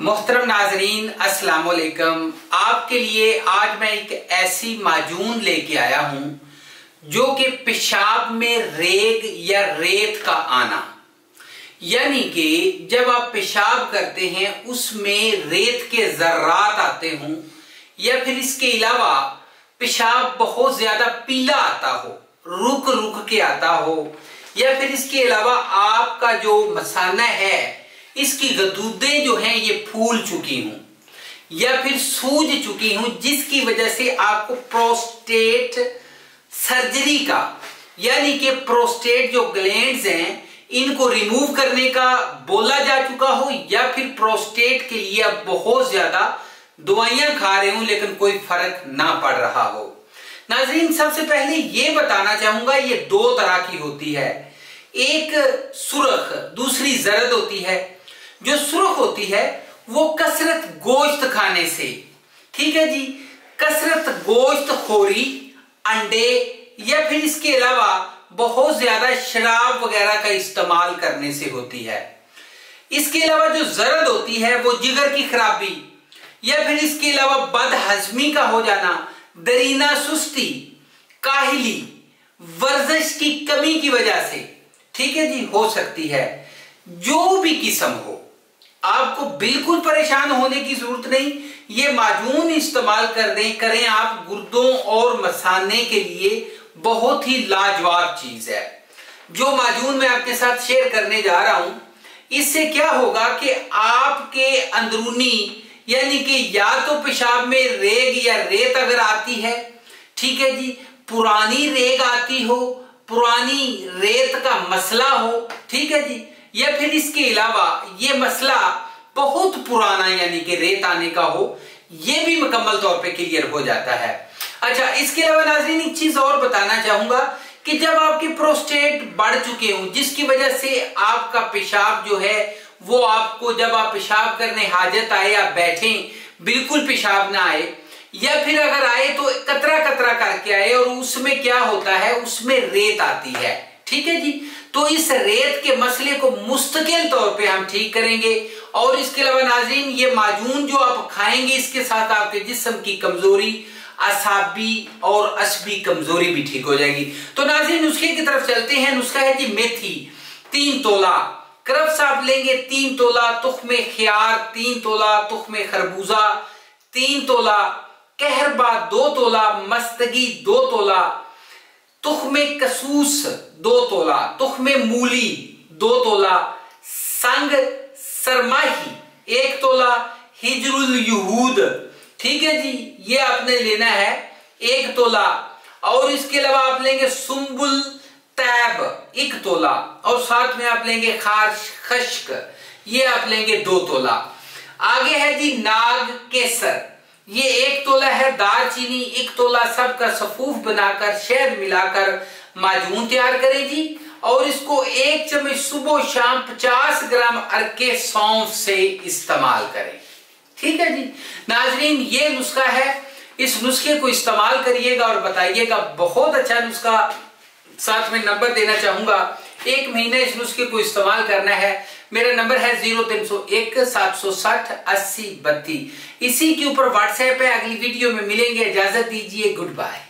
मोहतरम नाजरीन अस्सलाम वालेकुम। आपके लिए आज मैं एक ऐसी माजून लेके आया हूं जो कि पेशाब में रेग या रेत का आना, यानी कि जब आप पेशाब करते हैं उसमें रेत के जर्रात आते हों, या फिर इसके अलावा पेशाब बहुत ज्यादा पीला आता हो, रुक रुक के आता हो, या फिर इसके अलावा आपका जो मसाना है इसकी गदूदें जो हैं ये फूल चुकी हूं या फिर सूज चुकी हूं, जिसकी वजह से आपको प्रोस्टेट सर्जरी का, यानी कि प्रोस्टेट जो ग्लैंड्स हैं इनको रिमूव करने का बोला जा चुका हो, या फिर प्रोस्टेट के लिए आप बहुत ज्यादा दवाइयां खा रहे हो लेकिन कोई फर्क ना पड़ रहा हो। नाज़रीन, सबसे पहले ये बताना चाहूंगा, ये दो तरह की होती है, एक सुर्ख, दूसरी जरद होती है। जो सुर्ख होती है वो कसरत गोश्त खाने से, ठीक है जी, कसरत गोश्त खोरी, अंडे या फिर इसके अलावा बहुत ज्यादा शराब वगैरह का इस्तेमाल करने से होती है। इसके अलावा जो जरद होती है वो जिगर की खराबी या फिर इसके अलावा बदहजमी का हो जाना, दरीना सुस्ती, काहिली, वर्जिश की कमी की वजह से, ठीक है जी, हो सकती है। जो भी किस्म हो, आपको बिल्कुल परेशान होने की जरूरत नहीं। ये माजून इस्तेमाल करें आप, गुर्दों और मसाने के लिए बहुत ही लाजवाब चीज है। जो माजून मैं आपके साथ शेयर करने जा रहा हूं, इससे क्या होगा कि आपके अंदरूनी, यानी कि या तो पेशाब में रेग या रेत अगर आती है, ठीक है जी, पुरानी रेग आती हो, पुरानी रेत का मसला हो, ठीक है जी, या फिर इसके अलावा ये मसला बहुत पुराना यानी कि रेत आने का हो, ये भी मुकम्मल तौर पे क्लियर हो जाता है। अच्छा, इसके अलावा नाज़रीन एक चीज और बताना चाहूंगा कि जब आपके प्रोस्टेट बढ़ चुके हो, जिसकी वजह से आपका पेशाब जो है वो आपको, जब आप पेशाब करने हाजत आए, आप बैठें बिल्कुल पेशाब ना आए, या फिर अगर आए तो कतरा कतरा करके आए, और उसमें क्या होता है, उसमें रेत आती है, ठीक है जी। तो इस रेत के मसले को मुस्तकिल तौर पे हम ठीक करेंगे। और इसके अलावा नाज़रीन, ये माजून जो आप खाएंगे इसके साथ आपके जिस्म की कमजोरी, असाबी और असबी कमजोरी भी ठीक हो जाएगी। तो नाज़रीन, नुस्खे की तरफ चलते हैं। नुस्खा है जी मेथी 3 तोला, करफ्स आप लेंगे 3 तोला, तुख्मे खियार 3 तोला, तुख्मे खरबूजा 3 तोला, कहरबा 2 तोला, मस्तगी 2 तोला, तुख्मे कसूस 2 तोला, तुख्मे मूली 2 तोला, संग सरमाही 1 तोला, हिजरुल युहूद, ठीक है जी, ये आपने लेना है 1 तोला। और इसके अलावा आप लेंगे सुम्बुल तैब 1 तोला, और साथ में आप लेंगे खार्श खश्क, ये आप लेंगे 2 तोला। आगे है जी नाग केसर, ये 1 तोला है। दालचीनी 1 तोला, सबका सफूफ बनाकर शहद मिलाकर माजून तैयार करें जी, और इसको 1 चम्मच सुबह शाम 50 ग्राम अरके सौंफ से इस्तेमाल करें, ठीक है जी। नाजरीन, ये नुस्खा है, इस नुस्खे को इस्तेमाल करिएगा और बताइएगा, बहुत अच्छा नुस्खा। साथ में नंबर देना चाहूंगा, 1 महीने इस नुस्खे को इस्तेमाल करना है। मेरा नंबर है 0301 760 80 32। इसी के ऊपर व्हाट्सएप है। अगली वीडियो में मिलेंगे, इजाजत दीजिए, गुड बाय।